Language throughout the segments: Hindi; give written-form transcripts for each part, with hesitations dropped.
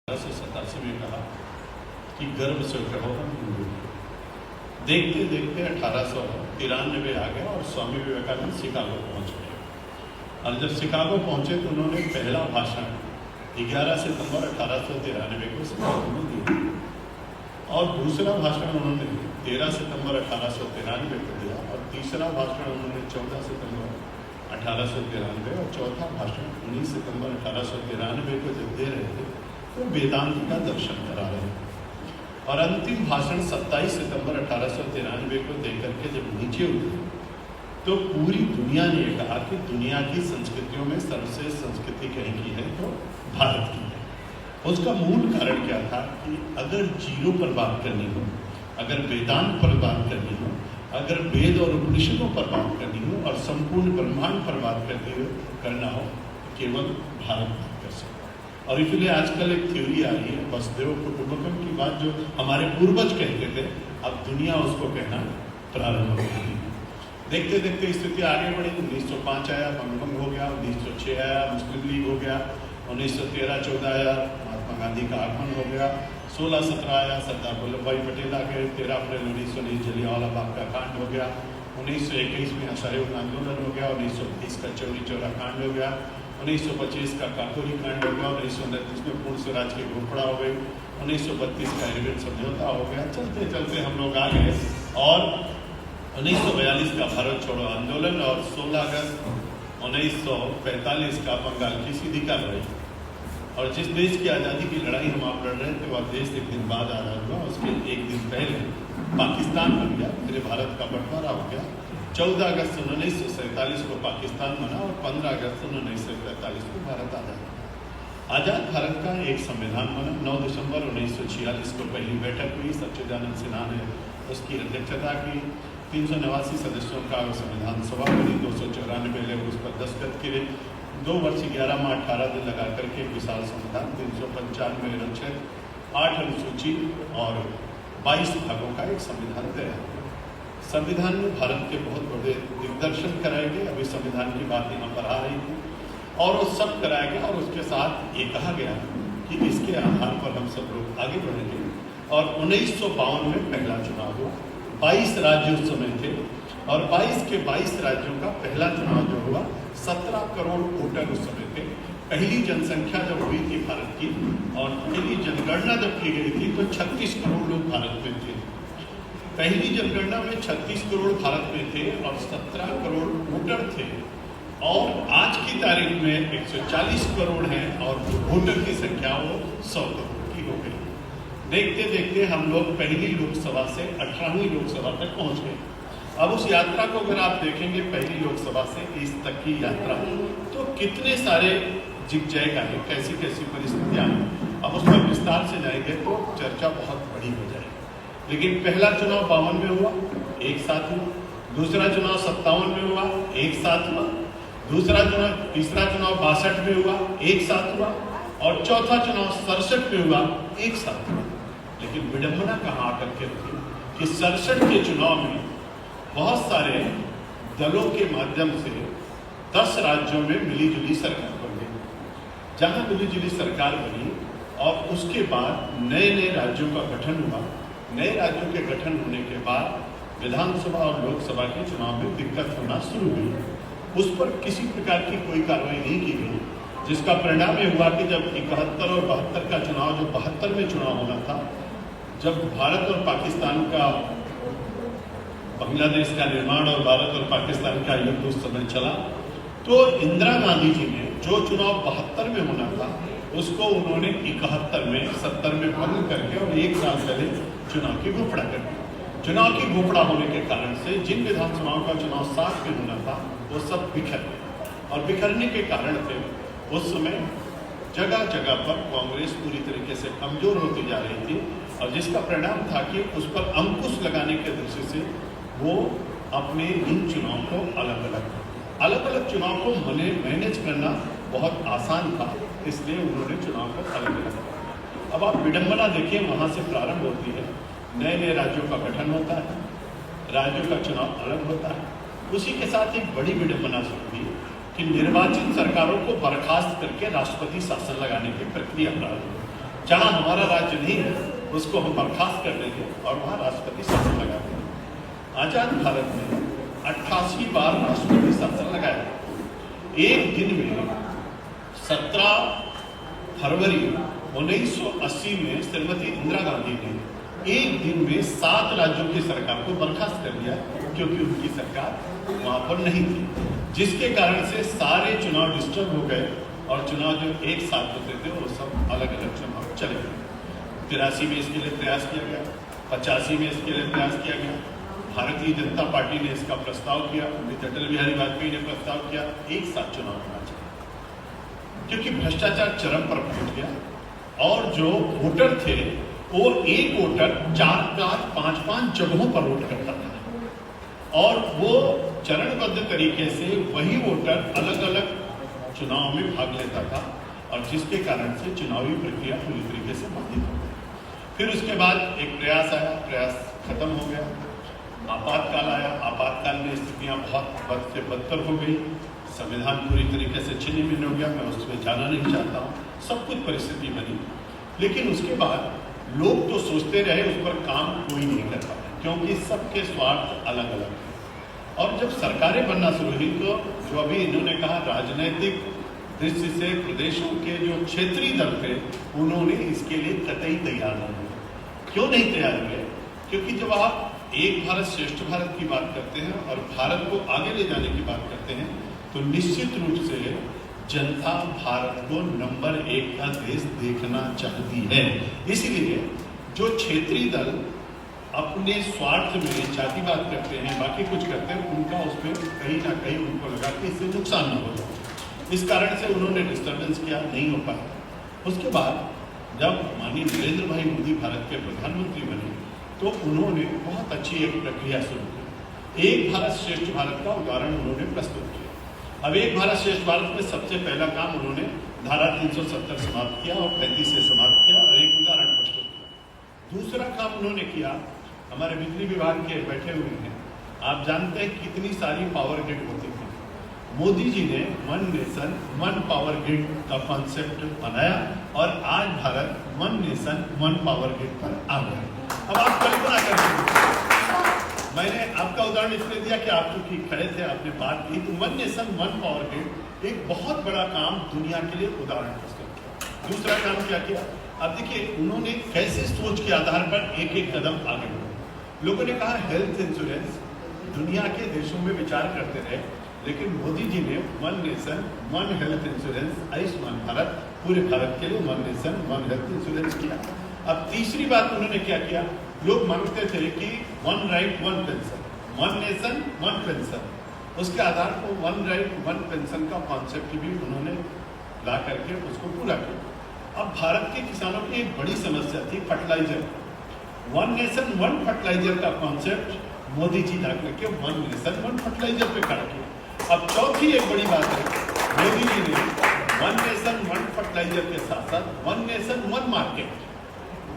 1887 में कहा कि गर्व से कहो हम हिंदू। देखते देखते 1893 आ गया और स्वामी विवेकानंद शिकागो पहुंच गए। और जब शिकागो पहुंचे तो उन्होंने पहला भाषण 11 सितंबर 1893 को शिकागो में दिया और दूसरा भाषण उन्होंने 13 सितंबर 1893 को दिया और तीसरा भाषण उन्होंने 14 सितंबर 1893 और चौथा भाषण 19 सितंबर 1893 को जब दे रहे थे तो वेदांत का दर्शन करा रहे और अंतिम भाषण 27 सितंबर 1893 को देकर के जब नीचे उतरे तो पूरी दुनिया ने कहा कि दुनिया की संस्कृतियों में सर्वश्रेष्ठ संस्कृति कहीं की है तो भारत की है। उसका मूल कारण क्या था कि अगर जीरो पर बात करनी हो, अगर वेदांत पर बात करनी हो, अगर वेद और उपनिषदों पर बात करनी हो और संपूर्ण ब्रह्मांड पर बात करना हो, केवल भारत बात कर सकता है। और इसलिए आजकल एक थ्योरी आ रही है वसुधैव कुटुंबकम की बात जो हमारे पूर्वज कहते थे, अब दुनिया उसको कहना प्रारंभ हो गई। देखते देखते स्थिति आगे बढ़ी। 1905 आया, बंगभंग हो गया। 1906 आया, मुस्लिम लीग हो गया। 1913-14 आया, महात्मा गांधी का आगमन हो गया। 16-17 आया, सरदार वल्लभ भाई पटेल आ गए। 13 अप्रैल 1919 जलियांवाला बाग का कांड हो गया। 1921 में असहयोग आंदोलन हो गया। 1920 का चौरी चौरा कांड हो गया। 1925 का काकोरी कांड हो गया। 1929 में पूर्ण स्वराज की घोषणा हो गई। 1932 का एरिवेट समझौता हो गया। चलते चलते हम लोग आ गए और 1942 का भारत छोड़ो आंदोलन और 16 अगस्त 1945 का बंगाल की सीधी कार्रवाई। और जिस देश की आज़ादी की लड़ाई हम आप लड़ रहे थे वह देश एक दिन बाद आज़ाद हुआ। उसके एक दिन पहले पाकिस्तान बन गया, फिर भारत का बंटवारा हो गया। 14 अगस्त 1947 को पाकिस्तान बना और 15 अगस्त 1947 को भारत आज़ाद भारत का एक संविधान बना। 9 दिसंबर 1946 को पहली बैठक हुई। सच्चिदानंद सिन्हा ने उसकी अध्यक्षता की। 389 सदस्यों का संविधान सभा बनी। 294 लोग उस पर दस्तखत किए। 2 वर्ष 11 माह 18 दिन लगा करके विशाल संविधान 395 अनुच्छेद, 8 अनुसूची और 22 भागों का एक संविधान तैयार हुआ। संविधान में भारत के बहुत बड़े दिग्दर्शन कराए गए। अभी संविधान की बात यहाँ पर आ रही थी और वो सब कराया गया और उसके साथ ये कहा गया कि इसके आधार पर हम सब लोग आगे बढ़ेंगे। और 1952 में पहला चुनाव हुआ। 22 राज्य उस समय थे और 22 के 22 राज्यों का पहला चुनाव जो हुआ, 17 करोड़ वोटर उस समय थे। पहली जनसंख्या जब हुई थी भारत की और पहली जनगणना जब की गई थी तो 36 करोड़ लोग भारत में थे। पहली जनगणना में 36 करोड़ भारत में थे और 17 करोड़ वोटर थे। और आज की तारीख में 140 करोड़ हैं और वोटर की संख्या वो 100 करोड़ की हो गई। देखते देखते हम लोग पहली लोकसभा से 18वीं लोकसभा तक पहुंच गए। अब उस यात्रा को अगर आप देखेंगे पहली लोकसभा से इस तक की यात्रा, तो कितने सारे जिगजैग आए, कैसी कैसी परिस्थितियां आई। अब उसमें विस्तार से जाएंगे तो चर्चा बहुत बड़ी हो जाएगी। लेकिन पहला चुनाव 52 में हुआ, एक साथ हुआ। दूसरा चुनाव 57 में हुआ, एक साथ हुआ। तीसरा चुनाव 62 में हुआ, एक साथ हुआ। और चौथा चुनाव 67 में हुआ, एक साथ हुआ। लेकिन विडंबना कहाँ आकर के रही कि 67 के चुनाव में बहुत सारे दलों के माध्यम से 10 राज्यों में मिलीजुली सरकार बन गई। जहां मिलीजुली सरकार बनी और उसके बाद नए नए राज्यों का गठन हुआ। नए राज्यों के गठन होने के बाद विधानसभा और लोकसभा के चुनाव में दिक्कत होना शुरू हुई। उस पर किसी प्रकार की कोई कार्रवाई नहीं की गई, जिसका परिणाम ये हुआ कि जब 71 और 72 का चुनाव, जो 72 में चुनाव होना था, जब भारत और पाकिस्तान का, बांग्लादेश का निर्माण और भारत और पाकिस्तान का युद्ध उस समय चला, तो इंदिरा गांधी जी ने जो चुनाव 72 में होना था उसको उन्होंने 71 में 70 में बंद करके और एक साल पहले चुनाव की घोषणा कर दी। चुनाव की घोषणा होने के कारण से जिन विधानसभाओं का चुनाव 7 में होना था वो सब बिखर गए और बिखरने के कारण से उस समय जगह जगह पर कांग्रेस पूरी तरीके से कमजोर होती जा रही थी और जिसका परिणाम था कि उस पर अंकुश लगाने के दृष्टि से वो अपने इन चुनाव को अलग अलग चुनाव को मैनेज करना बहुत आसान था, इसलिए उन्होंने चुनाव को अलग अलग किया। अब आप विडंबना देखिए, वहाँ से प्रारंभ होती है। नए नए राज्यों का गठन होता है, राज्यों का चुनाव अलग होता है। उसी के साथ एक बड़ी विडंबना शुरू हुई कि निर्वाचित सरकारों को बर्खास्त करके राष्ट्रपति शासन लगाने की प्रक्रिया प्रारंभ हुई। जहां हमारा राज्य नहीं है उसको हम बर्खास्त कर देंगे और वहां राष्ट्रपति शासन लगा देंगे। आजाद भारत में 88 बार राष्ट्रपति शासन लगाया। एक दिन में 17 फरवरी 1980 में श्रीमती इंदिरा गांधी ने एक दिन में 7 राज्यों की सरकार को बर्खास्त कर दिया, क्योंकि उनकी सरकार वहां पर नहीं थी, जिसके कारण से सारे चुनाव डिस्टर्ब हो गए और चुनाव जो एक साथ होते थे वो सब अलग अलग चुनाव चले गए। 83 में इसके लिए प्रयास किया गया, 85 में इसके लिए प्रयास किया गया, भारतीय जनता पार्टी ने इसका प्रस्ताव किया, अटल बिहारी वाजपेयी ने प्रस्ताव किया, एक साथ चुनाव होना चाहिए, क्योंकि भ्रष्टाचार चरम पर पहुंच गया और जो वोटर थे वो एक वोटर 4-5 जगहों पर वोट करता था और वो चरणबद्ध तरीके से वही वोटर अलग अलग चुनाव में भाग लेता था और जिसके कारण से चुनावी प्रक्रिया पूरी तरीके से बाधित हो गई। फिर उसके बाद एक प्रयास आया, प्रयास खत्म हो गया, आपातकाल आया, आपातकाल में स्थितियां बहुत बद से बदतर हो गई, संविधान पूरी तरीके से छिन्न भिन्न हो गया। मैं उसमें जाना नहीं चाहता हूँ, सब कुछ परिस्थिति बनी, लेकिन उसके बाद लोग तो सोचते रहे, उस पर काम कोई नहीं कर पाया, क्योंकि सबके स्वार्थ अलग अलग थे। और जब सरकारें बनना शुरू हुई तो जो अभी इन्होंने कहा, राजनीतिक दृष्टि से प्रदेशों के जो क्षेत्रीय दल थे उन्होंने इसके लिए कतई तैयार नहीं हुए। क्यों नहीं तैयार हुए? क्योंकि जब आप एक भारत श्रेष्ठ भारत की बात करते हैं और भारत को आगे ले जाने की बात करते हैं तो निश्चित रूप से जनता भारत को नंबर 1 का देश देखना चाहती है। इसलिए जो क्षेत्रीय दल अपने स्वार्थ में जातिवाद करते हैं, बाकी कुछ करते हैं, उनका उसमें कहीं ना कहीं उनको लगा कि इससे नुकसान न हो जाए, इस कारण से उन्होंने डिस्टर्बेंस किया, नहीं हो पाया। उसके बाद जब माननीय नरेंद्र भाई मोदी भारत के प्रधानमंत्री बने तो उन्होंने बहुत अच्छी एक प्रक्रिया शुरू की। एक भारत श्रेष्ठ भारत का उदाहरण उन्होंने प्रस्तुत किया। अब एक भारत श्रेष्ठ भारत में सबसे पहला काम उन्होंने धारा 370 समाप्त किया और 35 से समाप्त किया और एक उदाहरण प्रस्तुत किया। दूसरा काम उन्होंने किया, हमारे बिजली विभाग के बैठे हुए हैं, आप जानते हैं कितनी सारी पावर ग्रिड होती थी। मोदी जी ने 1 नेशन 1 पावर ग्रिड का कॉन्सेप्ट बनाया और आज भारत 1 नेशन 1 पावर ग्रिड पर आ गया। अब आप कल्पना करें, मैंने आपका उदाहरण इसलिए दिया कि आप चूंकि खड़े थे, आपने बात की, तो 1 नेशन 1 पावर ग्रिड एक बहुत बड़ा काम दुनिया के लिए उदाहरण प्रस्तुत किया। दूसरा काम क्या किया? अब देखिए उन्होंने कैसे सोच के आधार पर एक एक कदम आगे बढ़े। लोगों ने कहा हेल्थ इंश्योरेंस, दुनिया के देशों में विचार करते रहे, लेकिन मोदी जी ने 1 nation 1 health insurance, Ayushman Bharat, पूरे भारत के लिए 1 नेशन 1 हेल्थ इंश्योरेंस किया। अब तीसरी बात उन्होंने क्या किया, लोग मानते थे कि 1 राइट 1 पेंशन, 1 नेशन 1 पेंशन, उसके आधार पर 1 राइट 1 पेंशन का कॉन्सेप्ट भी उन्होंने ला करके उसको पूरा किया। अब भारत के किसानों की एक बड़ी समस्या थी फर्टिलाइजर, 1 नेशन 1 फर्टिलाइजर का कॉन्सेप्ट मोदी जी ला करके 1 नेशन 1 फर्टिलाइजर पे खड़ा किया। अब चौथी एक बड़ी बात है, मोदी जी ने 1 नेशन 1 फर्टिलाइजर के साथ साथ 1 नेशन 1 मार्केट,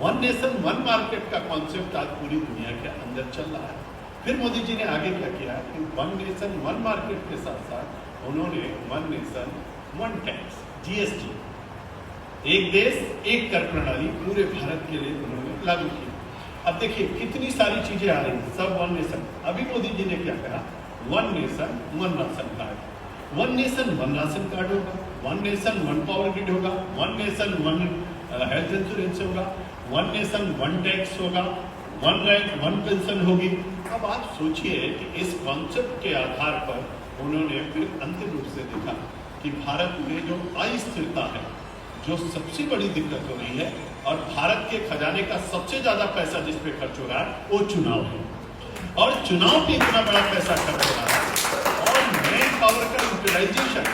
1 नेशन 1 मार्केट का कॉन्सेप्ट आज पूरी दुनिया के अंदर चल रहा है। फिर मोदी जी ने आगे क्या किया कि 1 नेशन 1 मार्केट के साथ साथ उन्होंने 1 नेशन 1 टैक्स, जीएसटी, एक देश एक कर प्रणाली पूरे भारत के लिए उन्होंने लागू की। अब देखिए कितनी सारी चीजें आ रही हैं, सब 1 नेशन। अभी मोदी जी ने क्या कहा, 1 nation 1 ration card, 1 nation 1 ration card होगा, 1 नेशन 1 पावर ग्रिड होगा, 1 नेशन 1 हेल्थ इंश्योरेंस होगा, 1 नेशन 1 टैक्स होगा, 1 राइट 1 पेंशन होगी। अब आप सोचिए कि इस कॉन्सेप्ट के आधार पर उन्होंने फिर अंतिम रूप से देखा कि भारत में जो अस्थिरता है, जो सबसे बड़ी दिक्कत हो रही है और भारत के खजाने का सबसे ज्यादा पैसा जिस पे खर्च हो रहा है वो चुनाव है, और चुनाव पे इतना बड़ा पैसा खर्च हो रहा है और मैन पावर का utilisation,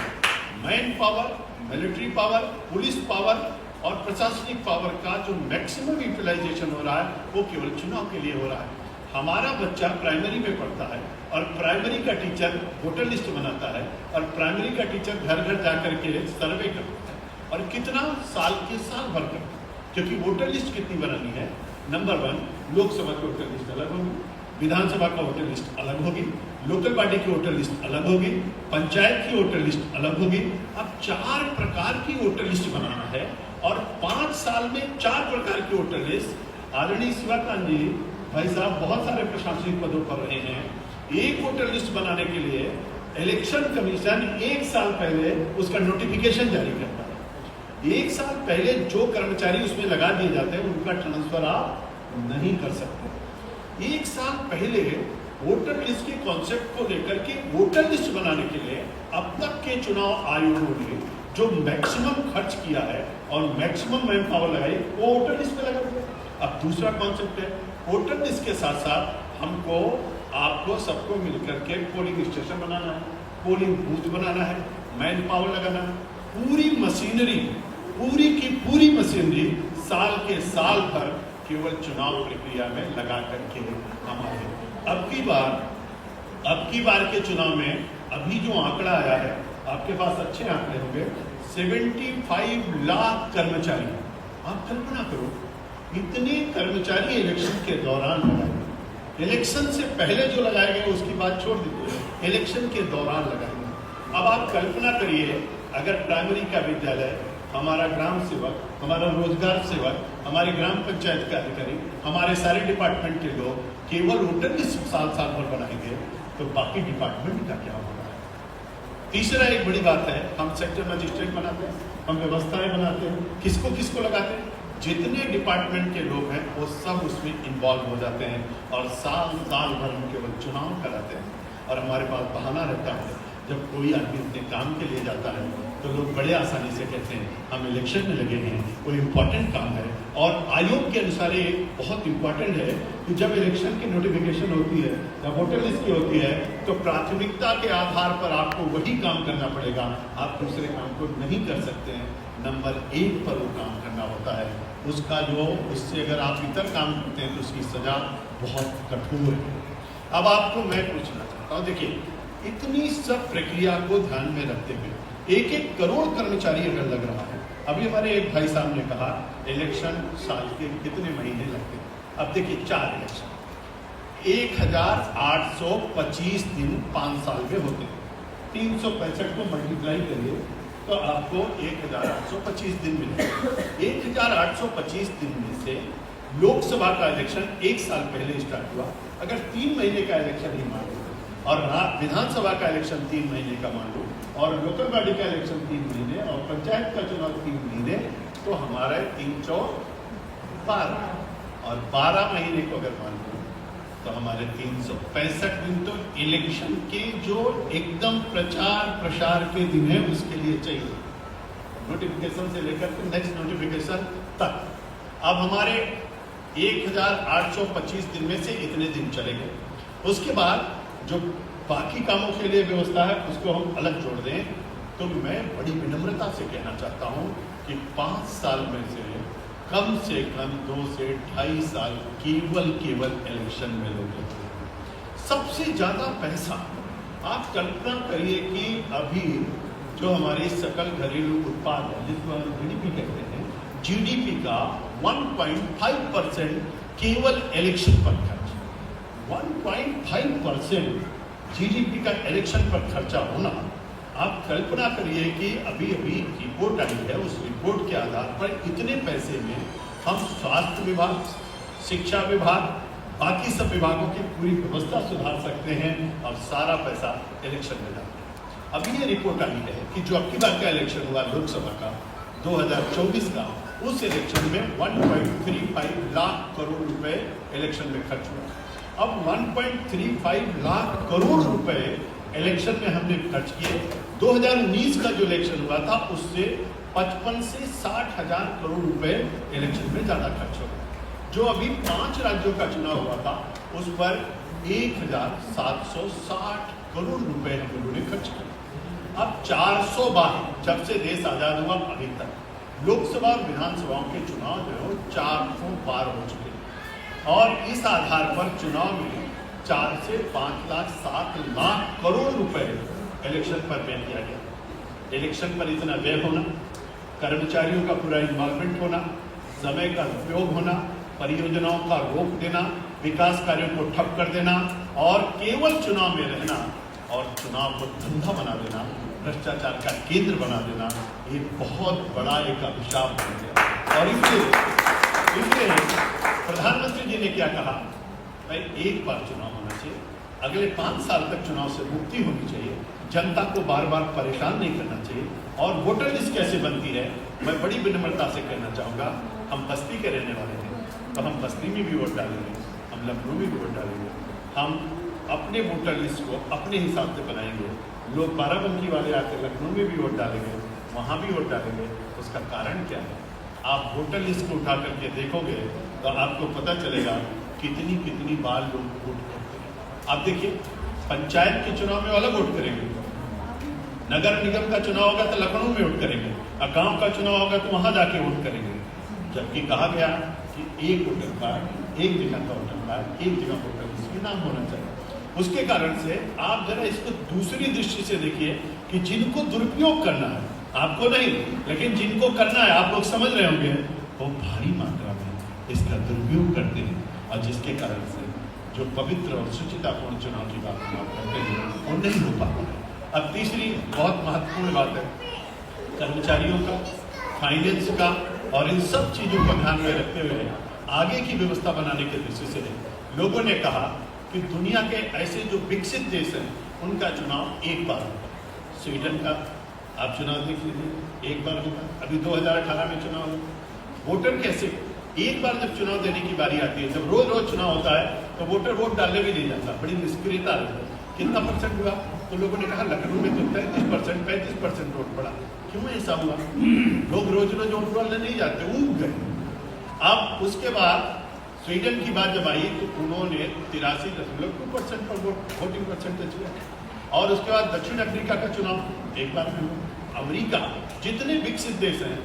man power, military power, police power और प्रशासनिक पावर का जो मैक्सिमम यूटिलाइजेशन हो रहा है वो केवल चुनाव के लिए हो रहा है। हमारा बच्चा प्राइमरी में पढ़ता है और प्राइमरी का टीचर वोटर लिस्ट बनाता है और प्राइमरी का टीचर घर घर जाकर के सर्वे करता है और कितना साल के साल भर करता है, क्योंकि वोटर लिस्ट कितनी बनानी है। नंबर 1, लोकसभा की वोटर लिस्ट अलग होगी, विधानसभा का वोटर लिस्ट अलग होगी, लोकल बॉडी की वोटर लिस्ट अलग होगी, पंचायत की वोटर लिस्ट अलग होगी। अब 4 प्रकार की वोटर लिस्ट बनाना है और 5 साल में 4 प्रकार की वोटर लिस्ट। आदरणीय शिवाकांत जी भाई साहब बहुत सारे प्रशासनिक पदों पर रहे हैं। एक वोटर लिस्ट बनाने के लिए इलेक्शन कमीशन 1 साल पहले उसका नोटिफिकेशन जारी करता है। 1 साल पहले जो कर्मचारी उसमें लगा दिए जाते हैं उनका ट्रांसफर आप नहीं कर सकते। 1 साल पहले वोटर लिस्ट के कॉन्सेप्ट को लेकर के वोटर लिस्ट बनाने के लिए अब तक के चुनाव आयोगों ने जो मैक्सिमम खर्च किया है और मैक्सिमम मैन पावर लगाई वो वोटर लिस्ट पे लगा दिया। अब दूसरा कॉन्सेप्ट है वोटर लिस्ट के साथ साथ हमको आपको सबको मिलकर के पोलिंग स्टेशन बनाना है, पोलिंग बूथ बनाना है, मैन पावर लगाना है, पूरी मशीनरी, पूरी की पूरी मशीनरी साल के साल भर केवल चुनाव प्रक्रिया में लगा करके हमारे अब की बार के चुनाव में अभी जो आंकड़ा आया है, आपके पास अच्छे आंकड़े होंगे, 75 लाख कर्मचारी। आप कल्पना करो इतने कर्मचारी इलेक्शन के दौरान लगाए। इलेक्शन से पहले जो लगाए गए उसकी बात छोड़ दीजिए, इलेक्शन के दौरान लगाए गए। अब आप कल्पना करिए अगर प्राइमरी का विद्यालय, हमारा ग्राम सेवक, हमारा रोजगार सेवक, हमारे ग्राम पंचायत के अधिकारी, हमारे सारे डिपार्टमेंट के लोग केवल वोटर लिस्ट साल भर बनाएंगे तो बाकी डिपार्टमेंट का क्या होगा। तीसरा एक बड़ी बात है, हम सेक्टर मजिस्ट्रेट बनाते हैं, हम व्यवस्थाएं बनाते हैं, किसको किसको लगाते हैं, जितने डिपार्टमेंट के लोग हैं वो सब उसमें इन्वॉल्व हो जाते हैं और साल भर हम केवल चुनाव कराते हैं। और हमारे पास बहाना रहता है जब कोई आदमी अपने काम के लिए जाता है तो लोग बड़े आसानी से कहते हैं हम इलेक्शन में लगे हैं, कोई इम्पोर्टेंट काम है। और आयोग के अनुसार ये बहुत इम्पोर्टेंट है कि जब इलेक्शन की नोटिफिकेशन होती है या वोटर लिस्ट की होती है तो प्राथमिकता के आधार पर आपको वही काम करना पड़ेगा, आप दूसरे काम को नहीं कर सकते हैं। नंबर 1 पर वो काम करना होता है, उसका जो उससे अगर आप इतर काम करते हैं तो उसकी सजा बहुत कठोर है। अब आपको मैं पूछना चाहता हूँ, देखिए इतनी सब प्रक्रिया को ध्यान में रखते हुए 1-1 करोड़ कर्मचारी अगर लग रहा है, अभी हमारे एक भाई साहब ने कहा इलेक्शन साल के कितने महीने लगते हैं। अब देखिए 4 इलेक्शन 1825 दिन 5 साल में होते हैं, 365 को मल्टीप्लाई करिए तो आपको 1825 दिन मिलेगा। 1825 दिन में से लोकसभा का इलेक्शन 1 साल पहले स्टार्ट हुआ, अगर 3 महीने का इलेक्शन ही मान लो और विधानसभा का इलेक्शन 3 महीने का मान लो और लोकल बॉडी का इलेक्शन 3 महीने और पंचायत का चुनाव 3 महीने, तो हमारा 312 और 12 महीने को अगर मान लो तो हमारे 365 दिन तो इलेक्शन के जो एकदम प्रचार प्रसार के दिन है उसके लिए चाहिए, नोटिफिकेशन से लेकर के नेक्स्ट नोटिफिकेशन तक। अब हमारे 1825 दिन में से इतने दिन चलेंगे, उसके बाद जो बाकी कामों के लिए व्यवस्था है उसको हम अलग जोड़ दें। तो मैं बड़ी विनम्रता से कहना चाहता हूं कि 5 साल में से कम 2 से 2.5 साल केवल इलेक्शन में लोग लगते हैं। सबसे ज्यादा पैसा आप कल्पना करिए कि अभी जो हमारी सकल घरेलू उत्पाद है जिसको हम जीडीपी कहते हैं, जीडीपी का 1.5% केवल इलेक्शन पर खर्च। 1.5% जीडीपी का इलेक्शन पर खर्चा होना, आप कल्पना करिए कि अभी रिपोर्ट आई है, उस रिपोर्ट के आधार पर इतने पैसे में हम स्वास्थ्य विभाग, शिक्षा विभाग, बाकी सब विभागों की पूरी व्यवस्था सुधार सकते हैं और सारा पैसा इलेक्शन में जाता है। अभी ये रिपोर्ट आई है कि जो अब की बार का इलेक्शन हुआ लोकसभा का 2024 का, उस इलेक्शन में 1.35 लाख करोड़ रुपए इलेक्शन में खर्च हुआ। अब 1.35 लाख करोड़ रुपए इलेक्शन में हमने खर्च किए। 2019 का जो इलेक्शन हुआ था उससे 55 से 60 हजार करोड़ रुपए इलेक्शन में ज्यादा खर्च हो गया। जो अभी 5 राज्यों का चुनाव हुआ था उस पर 1760 करोड़ रुपए हम लोगों ने खर्च किए। अब 400 बार जब से देश आजाद हुआ अभी तक लोकसभा और विधानसभाओं के चुनाव जो है 400 बार हो चुके और इस आधार पर चुनाव में 4 से 5 लाख 7 लाख करोड़ रुपए इलेक्शन पर व्यय किया गया। इलेक्शन पर इतना व्यय होना, कर्मचारियों का पूरा इन्वॉल्वमेंट होना, समय का उपयोग होना, परियोजनाओं का रोक देना, विकास कार्यों को ठप कर देना और केवल चुनाव में रहना और चुनाव को धंधा बना देना, भ्रष्टाचार का केंद्र बना देना, ये बहुत बड़ा एक अभिशाप बन गया। और इसलिए प्रधानमंत्री जी ने क्या कहा, भाई एक बार चुनाव होना चाहिए, अगले 5 साल तक चुनाव से मुक्ति होनी चाहिए, जनता को बार बार परेशान नहीं करना चाहिए। और वोटर लिस्ट कैसे बनती है, मैं बड़ी विनम्रता से कहना चाहूँगा, हम बस्ती के रहने वाले हैं तो हम बस्ती में भी वोट डालेंगे, हम लखनऊ में भी वोट डालेंगे, हम अपने वोटर लिस्ट को अपने हिसाब से बनाएंगे। लोग बाराबंकी वाले आकर लखनऊ में भी वोट डालेंगे, वहाँ भी वोट डालेंगे। उसका कारण क्या है, आप वोटर लिस्ट को उठा करके देखोगे तो आपको पता चलेगा कितनी कितनी बार लोग वोट करते हैं। आप देखिए, पंचायत के चुनाव में अलग वोट करेंगे, नगर निगम का चुनाव होगा तो लखनऊ में वोट करेंगे, और गांव का चुनाव होगा तो वहां जाके वोट करेंगे। जबकि कहा गया कि एक वोटर कार्ड, एक जगह का वोटर कार्ड, एक जगह वोटर लिस्ट में नाम होना चाहिए। उसके कारण से आप जरा इसको दूसरी दृष्टि से देखिए कि जिनको दुरुपयोग करना है, आपको नहीं लेकिन जिनको करना है, आप लोग समझ रहे होंगे, वो भारी मात्रा में इसका दुरुपयोग करते हैं, और जिसके कारण से जो पवित्र और शुचितापूर्ण चुनाव की बात हम करते हैं वो नहीं हो पाता है। अब तीसरी बहुत महत्वपूर्ण बात है, कर्मचारियों का, फाइनेंस का और इन सब चीजों को ध्यान में रखते हुए आगे की व्यवस्था बनाने के दृष्टि से लोगों ने कहा कि दुनिया के ऐसे जो विकसित देश हैं उनका चुनाव एक बार होगा। स्वीडन का आप चुनाव देख लीजिए, एक बार होगा। अभी 2018 में चुनाव होगा। वोटर कैसे, एक बार जब चुनाव देने की बारी आती है, जब रोज रोज चुनाव होता है तो वोटर वोट डालने भी नहीं जाता, बड़ी निष्क्रियता रहती है। कितना परसेंट हुआ, तो लोगों ने कहा लखनऊ में तो 33%, 35% वोट पड़ा। क्यों ऐसा हुआ? लोग रोज रोज वोट डालने नहीं जाते, ऊब गए। अब उसके बाद स्वीडन की बात जब आई तो उन्होंने 83.2% पर वोटिंग परसेंटेज हुआ। और उसके बाद दक्षिण अफ्रीका का चुनाव एक बार में हुआ। अमेरिका, जितने विकसित देश हैं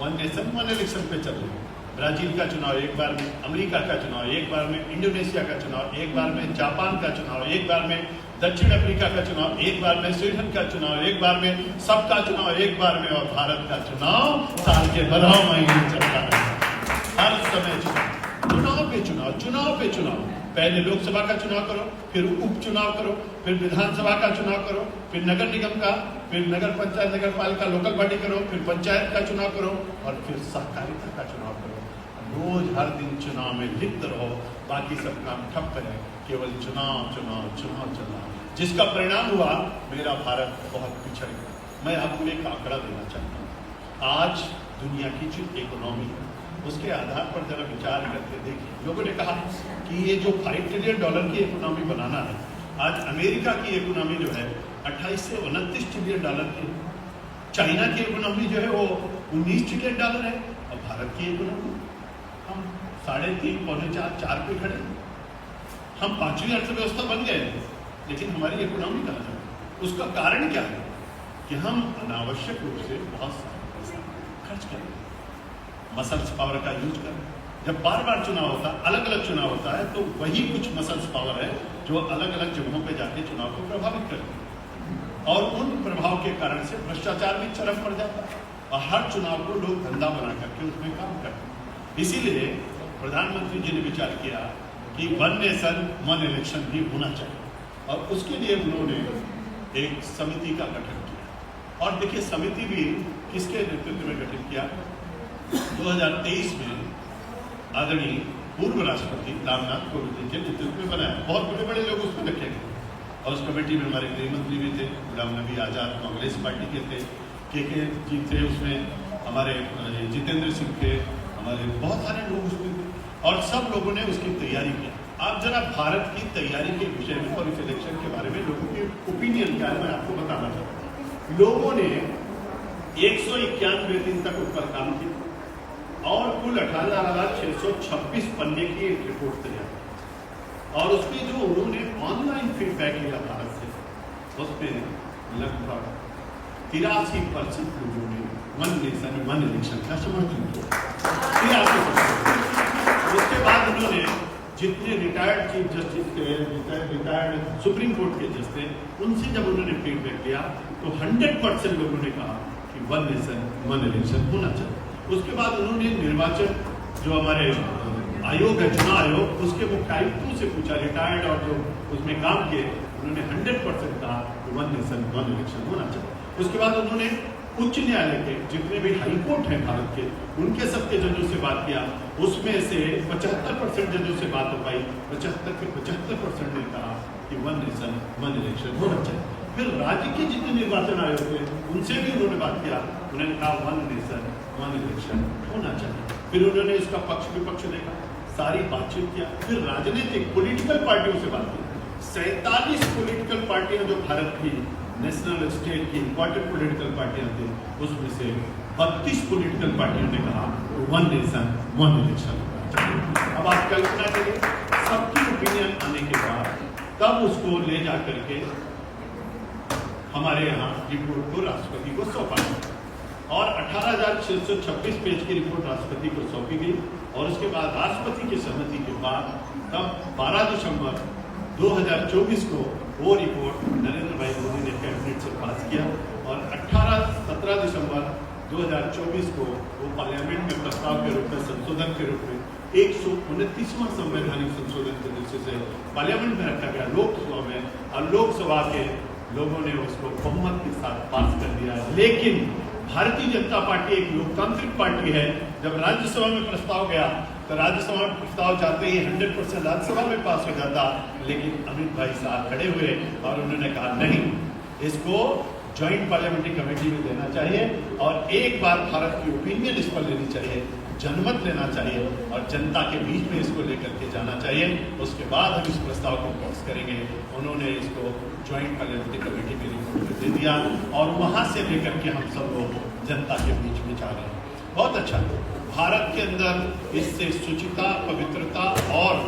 वन नेशन वन इलेक्शन पे चल रहे हैं। ब्राजील का चुनाव एक बार में, अमेरिका का चुनाव एक बार में, इंडोनेशिया का चुनाव एक बार में, जापान का चुनाव एक बार में, दक्षिण अफ्रीका का चुनाव एक बार में, स्वीडन का चुनाव एक बार में, सबका चुनाव एक बार में, और भारत का चुनाव साल के 12 महीने चलता है। हर समय चुनाव पे चुनाव, चुनाव पे चुनाव। पहले लोकसभा का चुनाव करो, फिर उपचुनाव करो, फिर विधानसभा का चुनाव करो, फिर नगर निगम का, फिर नगर पंचायत, नगर पालिका, लोकल बॉडी करो, फिर पंचायत का चुनाव करो, और फिर सहकारिता का चुनाव करो। रोज हर दिन चुनाव में लिप्त रहो, बाकी सब काम ठप है, केवल चुनाव चुनाव चुनाव चुनाव, जिसका परिणाम हुआ मेरा भारत बहुत पिछड़ गया। मैं आपको एक आंकड़ा देना चाहता हूँ। आज दुनिया की जो इकोनॉमी है उसके आधार पर जरा विचार करके देखिए। लोगों ने कहा कि ये जो $5 ट्रिलियन की इकोनॉमी बनाना है, आज अमेरिका की इकोनॉमी जो है 28 से 29 ट्रिलियन डॉलर की, चाइना की इकोनॉमी जो है वो 19 ट्रिलियन डॉलर है, और भारत की इकोनॉमी हम 3.5 पौने 4 पे खड़े। हम 5वीं अर्थव्यवस्था बन गए, लेकिन हमारी इकोनॉमी कहाँ है? उसका कारण क्या है कि हम अनावश्यक रूप से बहुत सारा पैसा खर्च करें, मसल्स पावर का यूज करें। जब बार बार चुनाव होता है, अलग अलग चुनाव होता है, तो वही कुछ मसल्स पावर है जो अलग अलग जगहों पे जाके चुनाव को प्रभावित करते हैं, और उन प्रभाव के कारण से भ्रष्टाचार भी चरम पड़ जाता है, और हर चुनाव को लोग धंधा बना करके उसमें काम करते हैं। इसीलिए प्रधानमंत्री जी ने विचार किया कि वन नेशन वन इलेक्शन भी होना चाहिए, और उसके लिए उन्होंने एक समिति का गठन किया। और देखिए, समिति भी किसके नेतृत्व में गठित किया? 2023 में आदरणीय पूर्व राष्ट्रपति रामनाथ कोविंद जी के नेतृत्व में बनाया। बहुत बड़े बड़े लोग उसमें रखे गए, और उस कमेटी में हमारे गृह मंत्री भी थे, गुलाम नबी आजाद कांग्रेस पार्टी के थे, के जी थे उसमें, हमारे जितेंद्र सिंह थे, हमारे बहुत सारे लोग उसमें थे, और सब लोगों ने उसकी तैयारी की। आप जरा भारत की तैयारी के विषय में और इस इलेक्शन के बारे में लोगों के ओपिनियन क्या है, मैं आपको बताना चाहता हूँ। लोगों ने 191 दिन तक उस पर काम किया, और कुल 18,626 पन्ने की एक रिपोर्ट तैयार की, और उसमें जो उन्होंने ऑनलाइन फीडबैक लिया भारत से, उसमें लगभग 83% लोगों ने वन नेशन वन इलेक्शन का समर्थन किया। 83%। उसके बाद उन्होंने जितने रिटायर्ड चीफ जस्टिस थे, रिटायर्ड सुप्रीम कोर्ट के जज थे, उनसे जब उन्होंने फीडबैक लिया तो 100% लोगों ने कहा कि वन नेशन वन इलेक्शन होना चाहिए। उसके बाद उन्होंने निर्वाचन जो हमारे आयोग है, चुनाव आयोग, उसके मुख्य आयुक्तों से पूछा, रिटायर्ड और जो उसमें काम किए, उन्होंने 100% कहा कि वन नेशन वन इलेक्शन होना चाहिए। उसके बाद उन्होंने उच्च न्यायालय के जितने भी हाई कोर्ट हैं भारत के, उनके सबके जजों से बात किया, उसमें से 75% जजों से बात हो पाई। 75 के 75% ने कहा कि 1 नेशन 1 इलेक्शन होना चाहिए। फिर राज्य के जितने निर्वाचन आयोग थे उनसे भी उन्होंने बात किया, उन्होंने कहा 1 नेशन 1 इलेक्शन होना चाहिए। फिर उन्होंने इसका पक्ष विपक्ष देखा, सारी बातचीत किया, फिर राजनीतिक पॉलिटिकल पार्टियों से बात की। 47 पॉलिटिकल पार्टियां जो भारत की नेशनल स्टेट की इंपॉर्टेंट पॉलिटिकल पार्टियां थी, उसमें से 32 पॉलिटिकल पार्टियों ने कहा 1 नेशन 1 इलेक्शन होना चाहिए। अब आप कल्पना करिए, सबकी ओपिनियन आने के बाद तब उसको ले जा करके हमारे यहाँ रिपोर्ट को राष्ट्रपति को सौंपा गया और 18,626 पेज की रिपोर्ट राष्ट्रपति को सौंपी गई। और उसके बाद राष्ट्रपति की सहमति के बाद तब 12 दिसंबर 2024 को वो रिपोर्ट नरेंद्र भाई मोदी ने कैबिनेट से पास किया और 17 दिसंबर 2024 को वो पार्लियामेंट में प्रस्ताव के रूप में, संशोधन के रूप में 129वां संवैधानिक संशोधन के दृष्टि से पार्लियामेंट में रखा गया, लोकसभा में, और लोकसभा के लोगों ने उसको बहुमत के साथ पास कर दिया। लेकिन भारतीय जनता पार्टी एक लोकतांत्रिक पार्टी है, जब राज्यसभा में प्रस्ताव गया तो राज्यसभा में प्रस्ताव जाते ही 100% राज्यसभा में पास हो जाता, लेकिन अमित भाई साहब खड़े हुए और उन्होंने कहा नहीं, इसको ज्वाइंट पार्लियामेंट्री कमेटी में देना चाहिए और एक बार भारत की ओपिनियन इस पर लेनी चाहिए, जनमत लेना चाहिए और जनता के बीच में इसको लेकर के जाना चाहिए, उसके बाद हम इस प्रस्ताव को पास करेंगे। उन्होंने इसको ज्वाइंट पार्लियामेंट्री कमेटी में रिपोर्ट दे दिया और वहां से लेकर के हम सब लोग जनता के बीच में जा रहे हैं। बहुत अच्छा, भारत के अंदर इससे शुचिता, पवित्रता और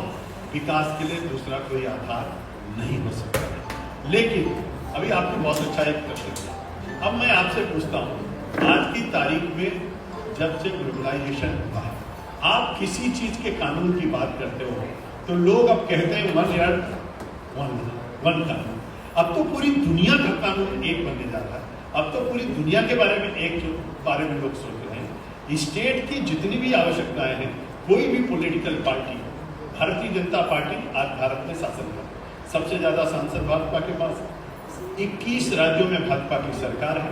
विकास के लिए दूसरा कोई आधार नहीं हो सकता है। लेकिन अभी आपने बहुत अच्छा एक प्रश्न किया, अब मैं आपसे पूछता हूँ, आज की तारीख में जब से ग्लोबलाइजेशन हुआ है, आप किसी चीज के कानून की बात करते हो तो लोग अब कहते हैं 1 अर्थ 1 कानून। अब तो पूरी दुनिया का कानून एक बनने जा रहा है, अब तो पूरी दुनिया के बारे में एक बारे में लोग सोच रहे हैं। स्टेट की जितनी भी आवश्यकताएं हैं, कोई भी political party, Bharatiya Janata party आज भारत में शासन कर, सबसे ज्यादा सांसद भाजपा के पास है, 21 राज्यों में भाजपा की सरकार है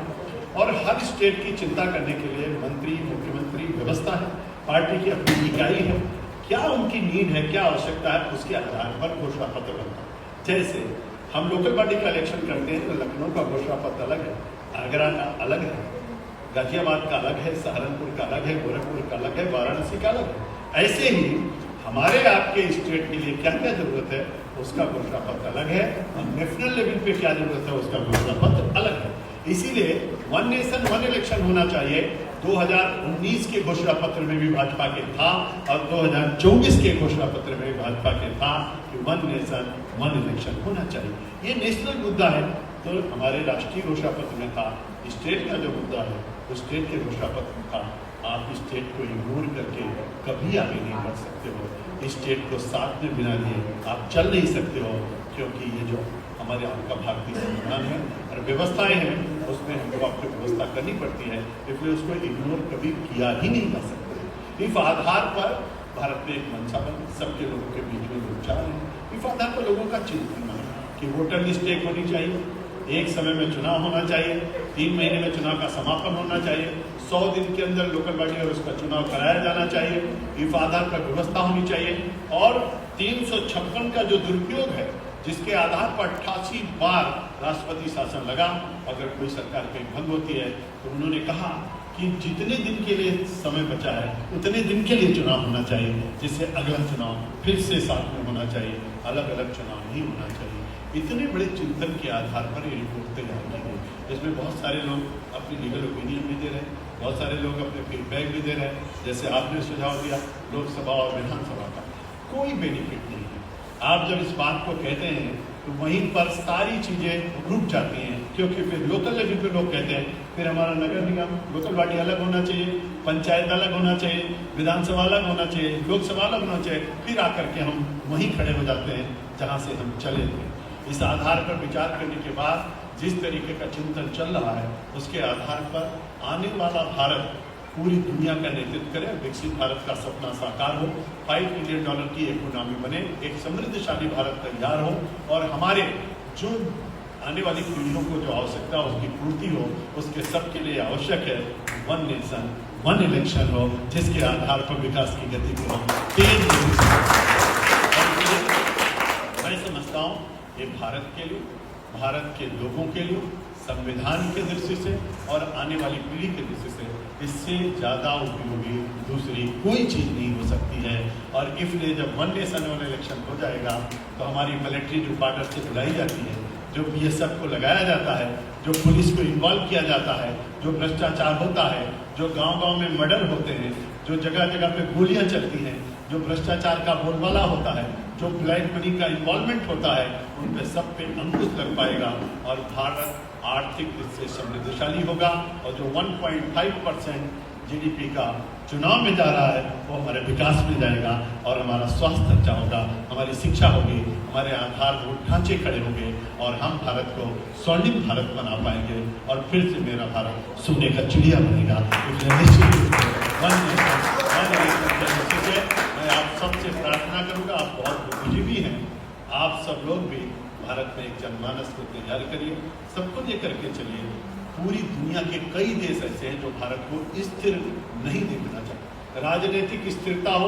और हर स्टेट की चिंता करने के लिए मंत्री, मुख्यमंत्री व्यवस्था है, पार्टी की अपनी इकाई है, क्या उनकी नीड है, क्या आवश्यकता है, उसके आधार पर घोषणा पत्र बनता है। जैसे हम लोकल बॉडी का इलेक्शन करते हैं तो लखनऊ का घोषणा पत्र अलग है, आगरा का अलग है, गाजियाबाद का अलग है, सहारनपुर का अलग है, गोरखपुर का अलग है, वाराणसी का अलग है। ऐसे ही हमारे आपके स्टेट के लिए क्या क्या जरूरत है उसका घोषणा पत्र अलग है और नेशनल लेवल पे क्या जरूरत है उसका घोषणा पत्र अलग है। इसीलिए 1 नेशन 1 इलेक्शन होना चाहिए। 2019 के घोषणा पत्र में भी भाजपा के था और 2024 के घोषणा पत्र में भी भाजपा के था कि 1 नेशन 1 इलेक्शन होना चाहिए। ये नेशनल मुद्दा है, तो हमारे राष्ट्रीय घोषणा पत्र में था। स्टेट का जो मुद्दा है वो स्टेट के घोषणा पत्र में था। आप स्टेट को इग्नोर करके कभी आगे नहीं बढ़ सकते हो, स्टेट को साथ में बिना लिए आप चल नहीं सकते हो, क्योंकि ये जो हमारे आपका भारतीय संविधान है और व्यवस्थाएं हैं उसमें हमको आपको व्यवस्था करनी पड़ती है, इसलिए उसको इग्नोर कभी किया ही नहीं जा सकते। इस आधार पर भारत में एक मंशा बनी, सबके लोगों के बीच में लोग चाह रहे हैं। इस आधार पर लोगों का चिंतन है कि वोटर लिस्ट एक होनी चाहिए, एक समय में चुनाव होना चाहिए, 3 महीने में चुनाव का समापन होना चाहिए, 100 दिन के अंदर लोकल बॉडी और उसका चुनाव कराया जाना चाहिए, इस आधार पर व्यवस्था होनी चाहिए। और 356 का जो दुरुपयोग है, जिसके आधार पर 88 बार राष्ट्रपति शासन लगा, अगर कोई सरकार कहीं भंग होती है तो उन्होंने कहा कि जितने दिन के लिए समय बचा है उतने दिन के लिए चुनाव होना चाहिए, जिससे अगला चुनाव फिर से साथ में होना चाहिए, अलग अलग चुनाव नहीं होना चाहिए। इतने बड़े चिंतन के आधार पर ये रिपोर्ट तैयार की गई। इसमें बहुत सारे लोग अपनी लीगल ओपिनियन भी दे रहे हैं, बहुत सारे लोग अपने फीडबैक भी दे रहे हैं, जैसे आपने सुझाव दिया लोकसभा और विधानसभा का। कोई बेनिफिट नहीं है। आप जब इस बात को कहते हैं तो वहीं पर सारी चीज़ें रुक जाती हैं, क्योंकि फिर लोकल लेवल पे लोग कहते हैं फिर हमारा नगर निगम लोकल बॉडी अलग होना चाहिए, पंचायत अलग होना चाहिए, विधानसभा अलग होना चाहिए, लोकसभा अलग होना चाहिए, फिर आकर के हम वहीं खड़े हो जाते हैं जहाँ से हम चले थे। इस आधार पर विचार करने के बाद जिस तरीके का चिंतन चल रहा है उसके आधार पर आने वाला भारत पूरी दुनिया का नेतृत्व करे, विकसित भारत का सपना साकार हो, $5 ट्रिलियन की इकोनॉमी बने, एक समृद्धशाली भारत तैयार हो और हमारे जो आने वाली पीढ़ियों को जो आवश्यकता उसकी पूर्ति हो, उसके सबके लिए आवश्यक है वन नेशन वन इलेक्शन हो, जिसके आधार पर विकास की गति को हम तेज गति से। मैं समझता हूँ ये भारत के लिए, भारत के लोगों के लिए, संविधान के दृष्टि से और आने वाली पीढ़ी के दृष्टि से इससे ज़्यादा उपयोगी दूसरी कोई चीज़ नहीं हो सकती है। और इसलिए जब वन नेशन वन इलेक्शन हो जाएगा तो हमारी मिलिट्री जो बॉर्डर से बुलाई जाती है, जो BSF को लगाया जाता है, जो पुलिस को इन्वॉल्व किया जाता है, जो भ्रष्टाचार होता है, जो गांव-गांव में मर्डर होते हैं, जो जगह जगह पे गोलियां चलती हैं, जो भ्रष्टाचार का बोलबाला होता है, जो ब्लैक मनी का इन्वॉल्वमेंट होता है, उन पे सब पे अंकुश लग पाएगा और भारत आर्थिक रूप से समृद्धशाली होगा। और जो 1.5% GDP का चुनाव में जा रहा है वो हमारे विकास में जाएगा और हमारा स्वास्थ्य अच्छा होगा, हमारी शिक्षा होगी, हमारे आधारभूत ढांचे खड़े होंगे और हम भारत को स्वर्णिम भारत बना पाएंगे और फिर से मेरा भारत सोने का चिड़िया बनेगा। इसलिए निश्चित रूप से मैं आप सबसे प्रार्थना करूंगा, आप बहुत बुद्धिजीवी हैं, आप सब लोग भी भारत में एक जनमानस को तैयार करिए, सबको लेकर के चलिए। पूरी दुनिया के कई देश ऐसे हैं जो भारत को स्थिर नहीं देखना चाहते, राजनीतिक स्थिरता हो,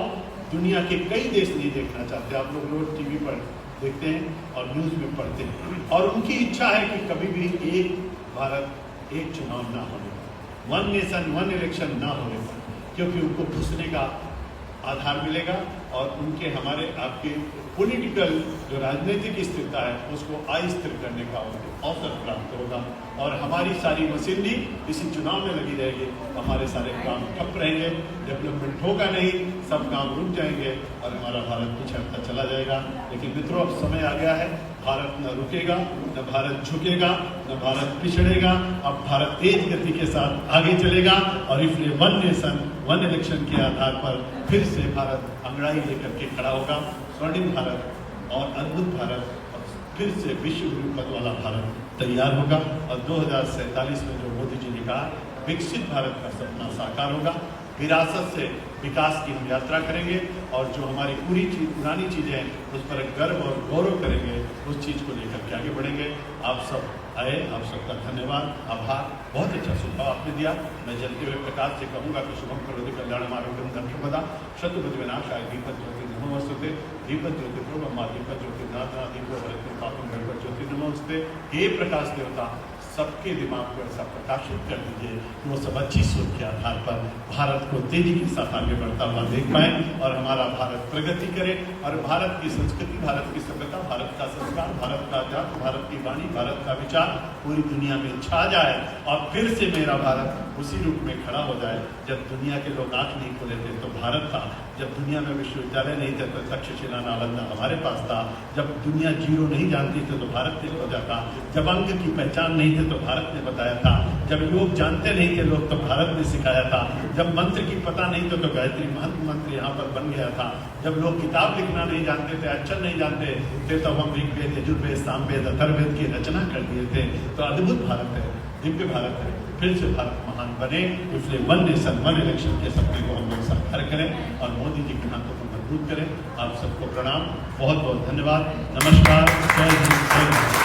दुनिया के कई देश नहीं देखना चाहते। आप लोग रोज टीवी पर देखते हैं और न्यूज़ में पढ़ते हैं और उनकी इच्छा है कि कभी भी एक भारत एक चुनाव ना होने पाए, वन नेशन वन इलेक्शन ना होने पाए, क्योंकि उनको घुसने का आधार मिलेगा और उनके हमारे आपके पॉलिटिकल जो राजनीतिक स्थिरता है उसको अस्थिर करने का अवसर प्राप्त होगा और हमारी सारी मशीनरी इसी चुनाव में लगी रहेगी, हमारे सारे काम ठप रहेंगे, डेवलपमेंट होगा नहीं, सब काम रुक जाएंगे और हमारा भारत पिछड़ता चला जाएगा। लेकिन मित्रों, अब समय आ गया है, भारत न रुकेगा, न भारत झुकेगा, न भारत पिछड़ेगा। अब भारत तेज गति के साथ आगे चलेगा और इसलिए वन नेशन वन इलेक्शन के आधार पर फिर से भारत अंगड़ाई लेकर के खड़ा होगा। स्वर्णिम भारत और अद्भुत भारत फिर से विश्व गुरु पद वाला भारत तैयार होगा और 2047 में जो मोदी जी ने कहा विकसित भारत का सपना साकार होगा। विरासत से विकास की हम यात्रा करेंगे और जो हमारी पुरानी चीज़ें हैं उस पर गर्व और गौरव करेंगे, उस चीज़ को लेकर के आगे बढ़ेंगे। आप सब आए, आप सबका धन्यवाद, आभार। बहुत अच्छा सुझाव आपने दिया। मैं जलते हुए प्रकाश से कहूँगा कि शुभम करोति कल्याणम आरोग्यम धनसंपदा शत्रुबुद्धि विनाशाय दीपक ज्योति नमोस्तुते दीपक ज्योति प्रोब्रह्मा दीपक ज्योति नाथा दीपो हरते पापम गणपत ज्योति नमोस्ते। हे प्रकाश देवता, सबके दिमाग को ऐसा प्रकाशित कर दीजिए कि वो सब अच्छी सोच के आधार पर भारत को तेजी के साथ आगे बढ़ता हुआ देख पाए और हमारा भारत प्रगति करे और भारत की संस्कृति, भारत की सभ्यता, भारत का संस्कार, भारत का जात, भारत की वाणी, भारत का विचार पूरी दुनिया में छा जाए और फिर से मेरा भारत उसी रूप में खड़ा हो जाए। जब दुनिया के लोग आंख नहीं खोले थे तो भारत था, जब दुनिया में विश्वविद्यालय नहीं थे तो तक्षशिला नालंदा हमारे पास था, जब दुनिया जीरो नहीं जानती थी तो भारत ने खोजा था, जब अंक की पहचान नहीं थे तो भारत ने बताया था, जब योग जानते नहीं थे लोग तो भारत ने सिखाया था, जब मंत्र की पता नहीं तो गायत्री महंत मंत्र यहाँ पर बन गया था, जब लोग किताब लिखना नहीं जानते थे, अक्षर नहीं जानते थे, तब हम ऋग्वेद, यजुर्वेद, सामवेद, अथर्ववेद की रचना कर दिए थे। तो अद्भुत भारत है, दिव्य भारत है, फिर से भारत महान बने। इसलिए वन नेशन वन इलेक्शन के सपने को हम लोग साकार करें और मोदी जी के हाथों को मजबूत करें। आप सबको प्रणाम, बहुत बहुत धन्यवाद, नमस्कार, जय हिंद, जय भारत।